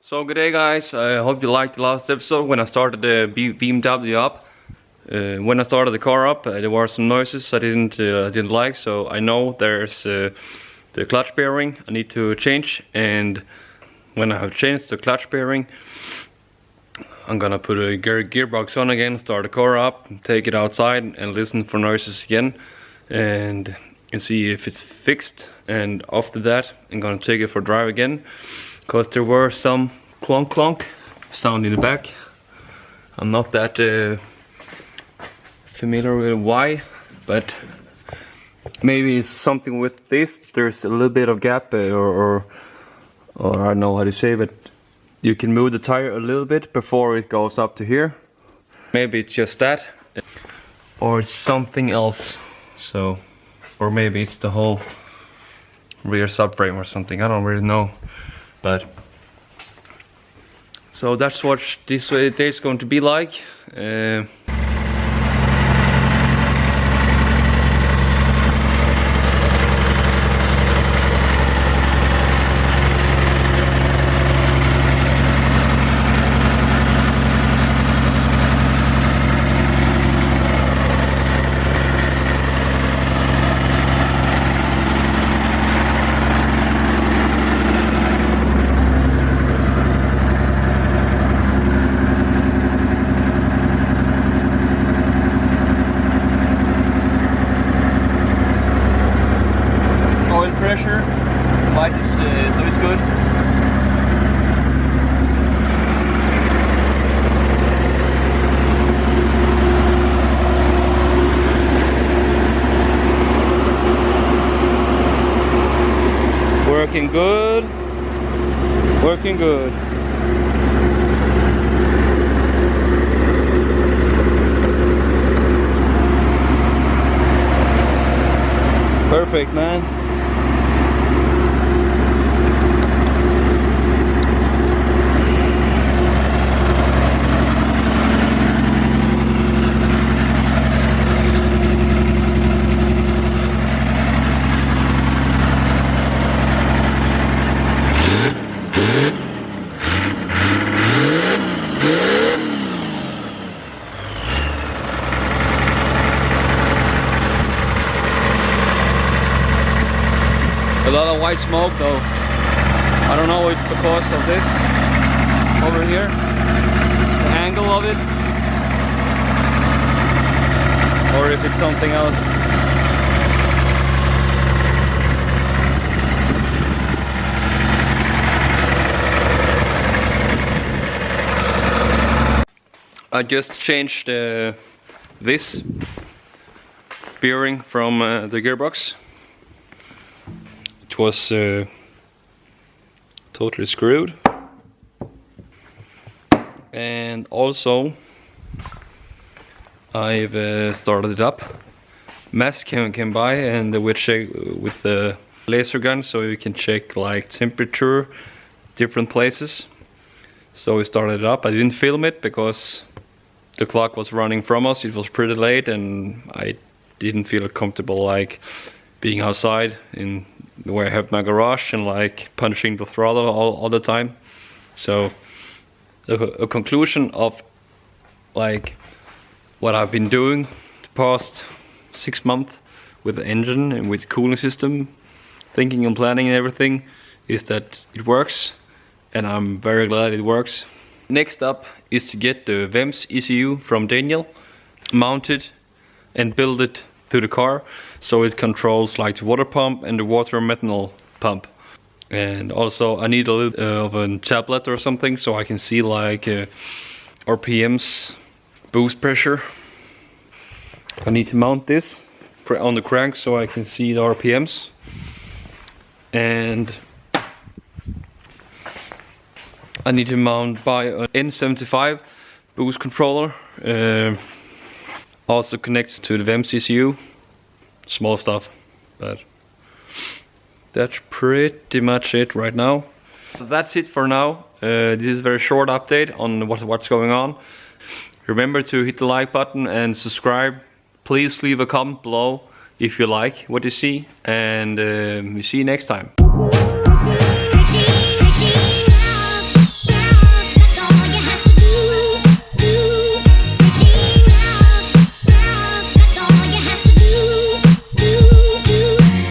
So good day guys, I hope you liked the last episode when I started the BMW up. When I started the car up, there were some noises I didn't like, so I know there's the clutch bearing I need to change, and when I have changed the clutch bearing, I'm gonna put a gearbox on again, start the car up, take it outside and listen for noises again and see if it's fixed, and after that I'm gonna take it for a drive again. Because there were some clonk sound in the back. I'm not that familiar with why, but maybe it's something with this. There's a little bit of gap or I don't know how to say, but you can move the tire a little bit before it goes up to here. Maybe it's just that, or it's something else. So, or maybe it's the whole rear subframe or something. I don't really know. But so that's what this day is going to be like. Pressure, light is always good. Working good, working good. Perfect, man. A lot of white smoke though. I don't know if it's because of this over here, the angle of it, or if it's something else. I just changed this bearing from the gearbox. It was totally screwed, and also I've started it up. Mass can buy, and we check with the laser gun, so you can check like temperature, different places. So we started it up. I didn't film it because the clock was running from us. It was pretty late, and I didn't feel comfortable like being outside in where I have my garage and like punching the throttle all the time. So a conclusion of like what I've been doing the past 6 months with the engine and with the cooling system, thinking and planning and everything, is that it works, and I'm very glad it works. Next up is to get the VEMS ECU from Daniel mounted and build it to the car, so it controls like the water pump and the water methanol pump. And also I need a little of a tablet or something so I can see like RPMs, boost pressure. I need to mount this on the crank so I can see the RPMs, and I need to buy an N75 boost controller. Also connects to the VEMS ECU. Small stuff, but that's pretty much it right now. That's it for now. This is a very short update on what's going on. Remember to hit the like button and subscribe. Please leave a comment below if you like what you see, and we see you next time.